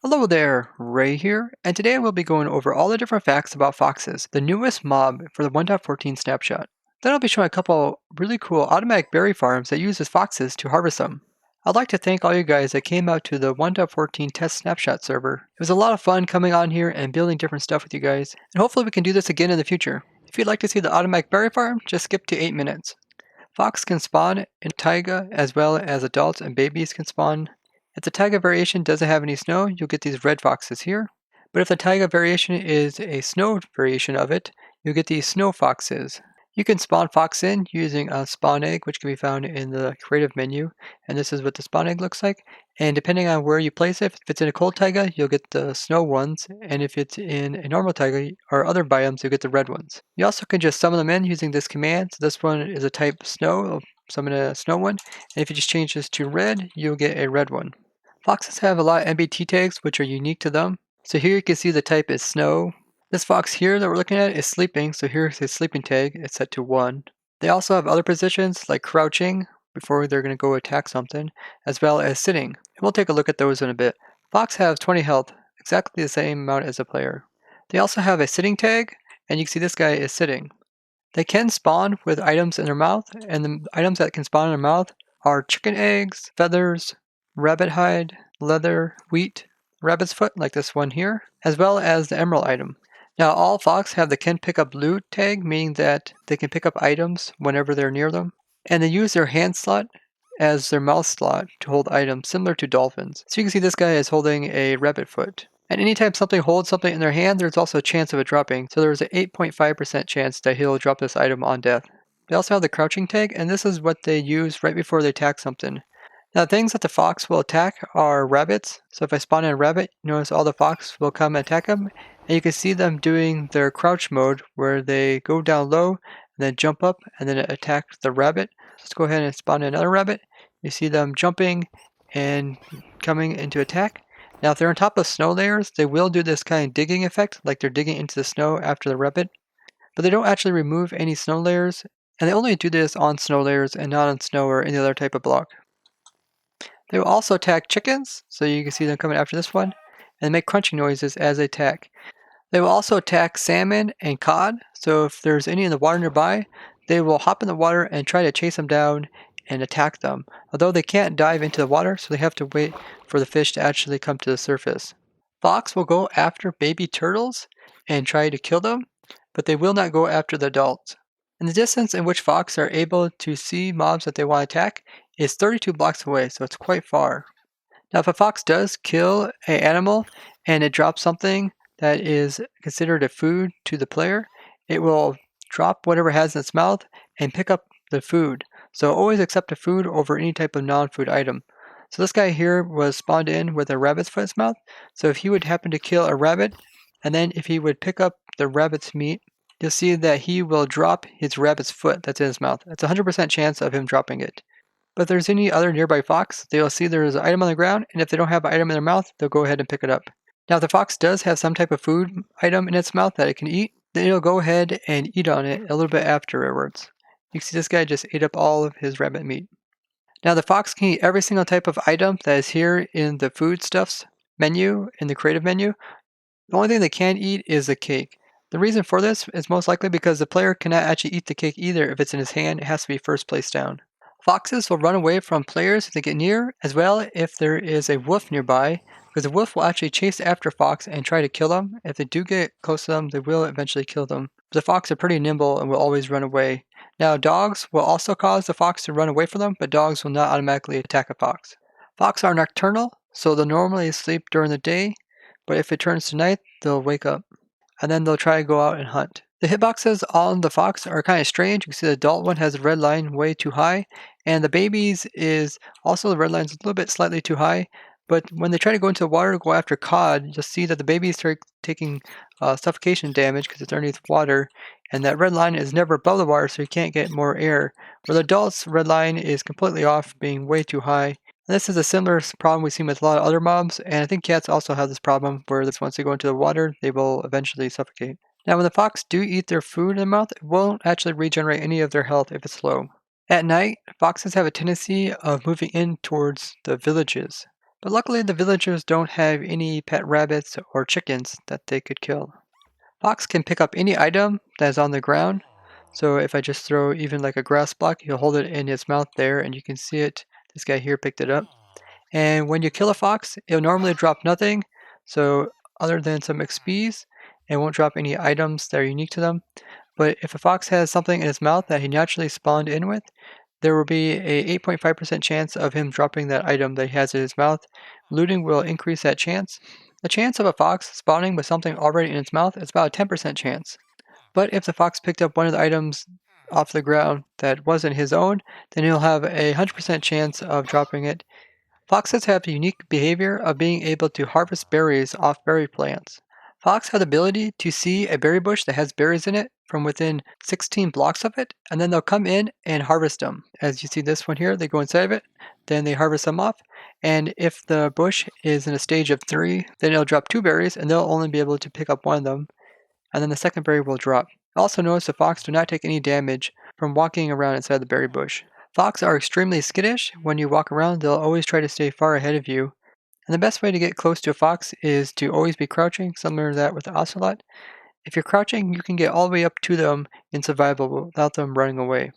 Hello there, Ray here, and today we'll be going over all the different facts about foxes, the newest mob for the 1.14 snapshot. Then I'll be showing a couple really cool automatic berry farms that uses foxes to harvest them. I'd like to thank all you guys that came out to the 1.14 test snapshot server. It was a lot of fun coming on here and building different stuff with you guys, and hopefully we can do this again in the future. If you'd like to see the automatic berry farm, just skip to 8 minutes. Fox can spawn in taiga as well as adults and babies can spawn. If the taiga variation doesn't have any snow, you'll get these red foxes here. But if the taiga variation is a snow variation of it, you'll get these snow foxes. You can spawn fox in using a spawn egg, which can be found in the creative menu. And this is what the spawn egg looks like. And depending on where you place it, if it's in a cold taiga, you'll get the snow ones. And if it's in a normal taiga or other biomes, you'll get the red ones. You also can just summon them in using this command. So this one is a type snow. I'll summon a snow one. And if you just change this to red, you'll get a red one. Foxes have a lot of NBT tags which are unique to them. So here you can see the type is snow. This fox here that we're looking at is sleeping, so here's his sleeping tag, it's set to 1. They also have other positions like crouching before they're going to go attack something, as well as sitting. And we'll take a look at those in a bit. Fox have 20 health, exactly the same amount as a player. They also have a sitting tag, and you can see this guy is sitting. They can spawn with items in their mouth, and the items that can spawn in their mouth are chicken eggs, feathers, rabbit hide, leather, wheat, rabbit's foot like this one here, as well as the emerald item. Now all fox have the can pick up loot tag, meaning that they can pick up items whenever they're near them, and they use their hand slot as their mouth slot to hold items similar to dolphins. So you can see this guy is holding a rabbit foot. And anytime something holds something in their hand, there's also a chance of it dropping, so there's an 8.5% chance that he'll drop this item on death. They also have the crouching tag, and this is what they use right before they attack something. Now things that the fox will attack are rabbits, so if I spawn in a rabbit, notice all the fox will come and attack them, and you can see them doing their crouch mode where they go down low, and then jump up, and then attack the rabbit. Let's go ahead and spawn in another rabbit. You see them jumping and coming into attack. Now if they're on top of snow layers, they will do this kind of digging effect, like they're digging into the snow after the rabbit, but they don't actually remove any snow layers, and they only do this on snow layers and not on snow or any other type of block. They will also attack chickens, so you can see them coming after this one, and make crunching noises as they attack. They will also attack salmon and cod, so if there's any in the water nearby, they will hop in the water and try to chase them down and attack them. Although they can't dive into the water, so they have to wait for the fish to actually come to the surface. Fox will go after baby turtles and try to kill them, but they will not go after the adults. And the distance in which fox are able to see mobs that they want to attack is 32 blocks away, so it's quite far. Now if a fox does kill an animal and it drops something that is considered a food to the player, it will drop whatever it has in its mouth and pick up the food. So always accept a food over any type of non-food item. So this guy here was spawned in with a rabbit's foot in his mouth, so if he would happen to kill a rabbit, and then if he would pick up the rabbit's meat, you'll see that he will drop his rabbit's foot that's in his mouth. It's a 100% chance of him dropping it. But if there's any other nearby fox, they will see there's an item on the ground, and if they don't have an item in their mouth, they'll go ahead and pick it up. Now if the fox does have some type of food item in its mouth that it can eat, then it'll go ahead and eat on it a little bit afterwards. You can see this guy just ate up all of his rabbit meat. Now the fox can eat every single type of item that is here in the foodstuffs menu, in the creative menu. The only thing they can't eat is the cake. The reason for this is most likely because the player cannot actually eat the cake either if it's in his hand, it has to be first placed down. Foxes will run away from players if they get near, as well if there is a wolf nearby, because the wolf will actually chase after fox and try to kill them. If they do get close to them, they will eventually kill them. The fox are pretty nimble and will always run away. Now dogs will also cause the fox to run away from them, but dogs will not automatically attack a fox. Fox are nocturnal, so they'll normally sleep during the day, but if it turns to night, they'll wake up, and then they'll try to go out and hunt. The hitboxes on the fox are kind of strange. You can see the adult one has a red line way too high, and the babies is also the red line's a little bit slightly too high, but when they try to go into the water to go after cod, you'll see that the babies start taking suffocation damage because it's underneath water, and that red line is never above the water, so you can't get more air. Where the adult's red line is completely off, being way too high. And this is a similar problem we've seen with a lot of other mobs, and I think cats also have this problem where once they go into the water, they will eventually suffocate. Now when the fox do eat their food in their mouth, it won't actually regenerate any of their health if it's low. At night, foxes have a tendency of moving in towards the villages. But luckily the villagers don't have any pet rabbits or chickens that they could kill. Fox can pick up any item that is on the ground. So if I just throw even like a grass block, he'll hold it in his mouth there and you can see it. This guy here picked it up. And when you kill a fox, it'll normally drop nothing. So other than some XPs, it won't drop any items that are unique to them. But if a fox has something in his mouth that he naturally spawned in with, there will be a 8.5% chance of him dropping that item that he has in his mouth. Looting will increase that chance. The chance of a fox spawning with something already in its mouth is about a 10% chance. But if the fox picked up one of the items off the ground that wasn't his own, then he'll have a 100% chance of dropping it. Foxes have the unique behavior of being able to harvest berries off berry plants. Fox have the ability to see a berry bush that has berries in it from within 16 blocks of it, and then they'll come in and harvest them. As you see this one here, they go inside of it, then they harvest them off, and if the bush is in a stage of 3, then it'll drop 2 berries, and they'll only be able to pick up one of them, and then the second berry will drop. Also notice the fox do not take any damage from walking around inside the berry bush. Fox are extremely skittish. When you walk around, they'll always try to stay far ahead of you. And the best way to get close to a fox is to always be crouching, similar to that with the ocelot. If you're crouching, you can get all the way up to them in survival without them running away.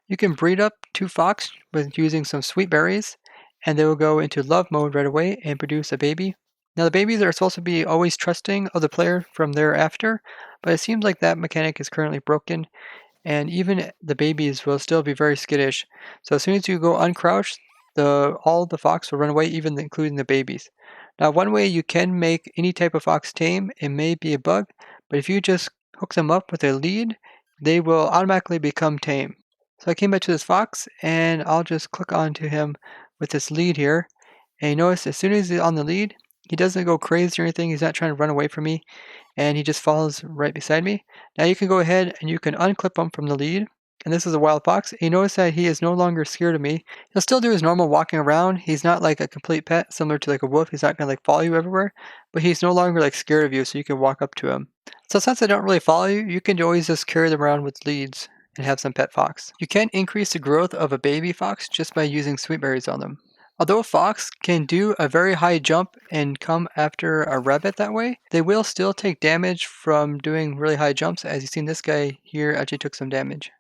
You can breed up 2 fox with using some sweet berries, and they will go into love mode right away and produce a baby. Now the babies are supposed to be always trusting of the player from thereafter, but it seems like that mechanic is currently broken, and even the babies will still be very skittish. So as soon as you go uncrouched, all the fox will run away, even including the babies. Now, one way you can make any type of fox tame, it may be a bug, but if you just hook them up with a lead, they will automatically become tame. So I came back to this fox, and I'll just click onto him with this lead here. And you notice as soon as he's on the lead, he doesn't go crazy or anything. He's not trying to run away from me, and he just follows right beside me. Now you can go ahead and you can unclip him from the lead. And this is a wild fox. You notice that he is no longer scared of me. He'll still do his normal walking around. He's not like a complete pet, similar to like a wolf. He's not gonna like follow you everywhere, but he's no longer like scared of you, so you can walk up to him. So since they don't really follow you, you can always just carry them around with leads and have some pet fox. You can increase the growth of a baby fox just by using sweet berries on them. Although a fox can do a very high jump and come after a rabbit that way, they will still take damage from doing really high jumps. As you've seen, this guy here actually took some damage.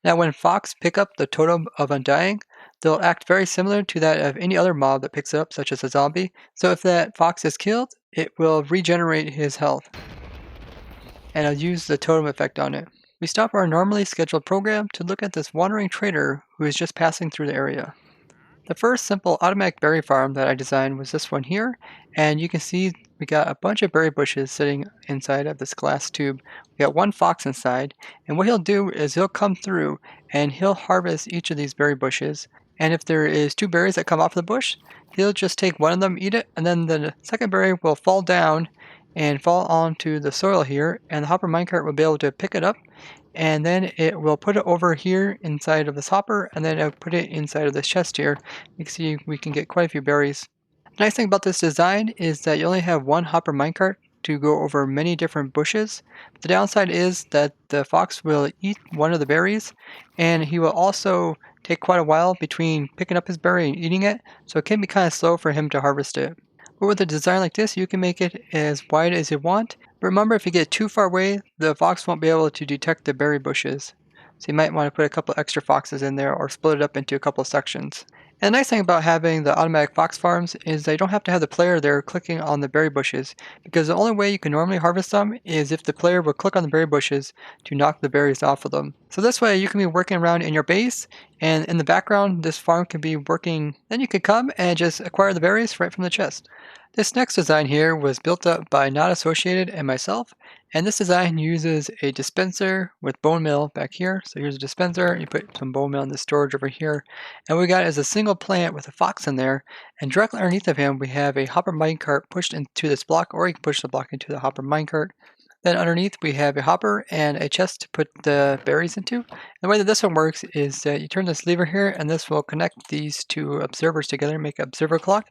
Now when fox pick up the totem of undying, they'll act very similar to that of any other mob that picks it up, such as a zombie. So if that fox is killed, it will regenerate his health. And I'll use the totem effect on it. We stop our normally scheduled program to look at this wandering trader who is just passing through the area. The first simple automatic berry farm that I designed was this one here, and you can see we got a bunch of berry bushes sitting inside of this glass tube. We got one fox inside, and what he'll do is he'll come through and he'll harvest each of these berry bushes, and if there is 2 berries that come off the bush, he'll just take one of them, eat it, and then the second berry will fall down and fall onto the soil here, and the hopper minecart will be able to pick it up, and then it will put it over here inside of this hopper, and then it'll put it inside of this chest here. You can see we can get quite a few berries. The nice thing about this design is that you only have one hopper minecart to go over many different bushes. The downside is that the fox will eat one of the berries, and he will also take quite a while between picking up his berry and eating it, so it can be kind of slow for him to harvest it. But with a design like this, you can make it as wide as you want. But remember, if you get too far away, the fox won't be able to detect the berry bushes. So you might want to put a couple extra foxes in there or split it up into a couple of sections. And the nice thing about having the automatic fox farms is that you don't have to have the player there clicking on the berry bushes, because the only way you can normally harvest them is if the player will click on the berry bushes to knock the berries off of them. So this way you can be working around in your base, and in the background this farm can be working. Then you can come and just acquire the berries right from the chest. This next design here was built up by Not Associated and myself, and this design uses a dispenser with bone meal back here. So here's a dispenser, you put some bone meal in the storage over here, and what we got is a single plant with a fox in there, and directly underneath of him we have a hopper minecart pushed into this block, or you can push the block into the hopper minecart. Then underneath we have a hopper and a chest to put the berries into. And the way that this one works is that you turn this lever here, and this will connect these 2 observers together, make an observer clock,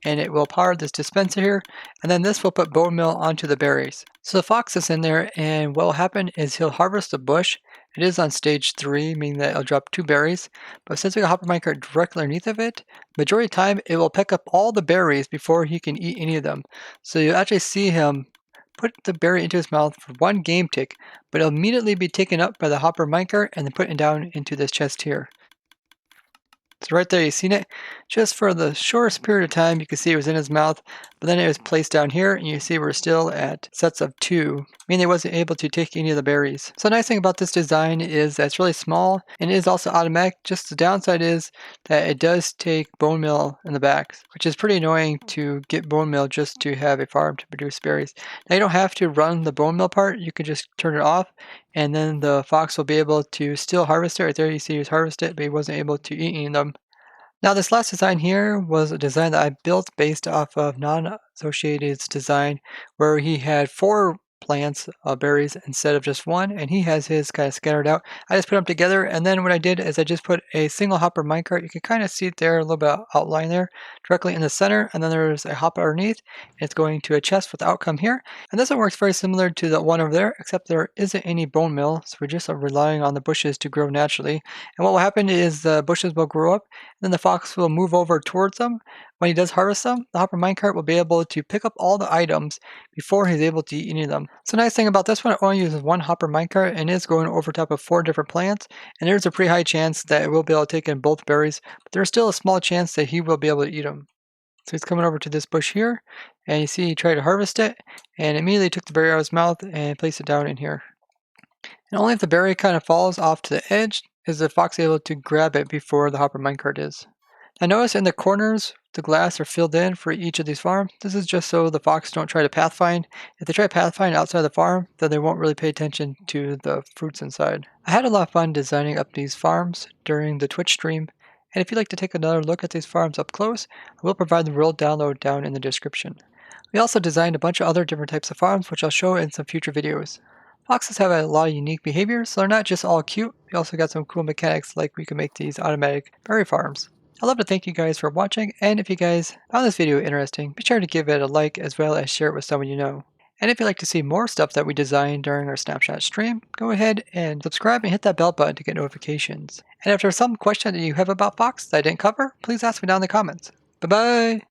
and it will power this dispenser here, and then this will put bone meal onto the berries. So the fox is in there, and what will happen is he'll harvest the bush, It is on stage 3, meaning that it'll drop 2 berries, but since we got hopper minecart directly underneath of it, majority of the time it will pick up all the berries before he can eat any of them. So you actually see him put the berry into his mouth for 1 game tick, but it'll immediately be taken up by the hopper minecart and then put down into this chest here. So right there, you've seen it. Just for the shortest period of time, you can see it was in his mouth, but then it was placed down here, and you see we're still at sets of 2, meaning it wasn't able to take any of the berries. So the nice thing about this design is that it's really small, and it is also automatic. Just the downside is that it does take bone meal in the back, which is pretty annoying to get bone meal just to have a farm to produce berries. Now you don't have to run the bone meal part, you can just turn it off, and then the fox will be able to still harvest it. Right there you see he was harvested, but he wasn't able to eat any of them. Now this last design here was a design that I built based off of non-associated's design where he had 4 plants of berries instead of just 1, and he has his kind of scattered out. I just put them together, and then what I did is I just put a single hopper minecart. You can kind of see it there, a little bit of outline there, directly in the center, and then there's a hopper underneath. It's going to a chest with the outcome here, and this one works very similar to the one over there, except there isn't any bone meal, so we're just relying on the bushes to grow naturally. And what will happen is the bushes will grow up, then the fox will move over towards them. When he does harvest them, the hopper minecart will be able to pick up all the items before he's able to eat any of them. So nice thing about this one, it only uses 1 hopper minecart and is going over top of 4 different plants. And there's a pretty high chance that it will be able to take in both berries, but there's still a small chance that he will be able to eat them. So he's coming over to this bush here, and you see he tried to harvest it, and immediately took the berry out of his mouth and placed it down in here. And only if the berry kind of falls off to the edge is the fox able to grab it before the hopper minecart is. Now notice in the corners, the glass are filled in for each of these farms. This is just so the fox don't try to pathfind. If they try to pathfind outside the farm, then they won't really pay attention to the fruits inside. I had a lot of fun designing up these farms during the Twitch stream, and if you'd like to take another look at these farms up close, I will provide the real download down in the description. We also designed a bunch of other different types of farms, which I'll show in some future videos. Foxes have a lot of unique behaviors, so they're not just all cute. We also got some cool mechanics like we can make these automatic berry farms. I'd love to thank you guys for watching, and if you guys found this video interesting, be sure to give it a like as well as share it with someone you know. And if you'd like to see more stuff that we designed during our Snapshot stream, go ahead and subscribe and hit that bell button to get notifications. And if there's some question that you have about Fox that I didn't cover, please ask me down in the comments. Bye bye!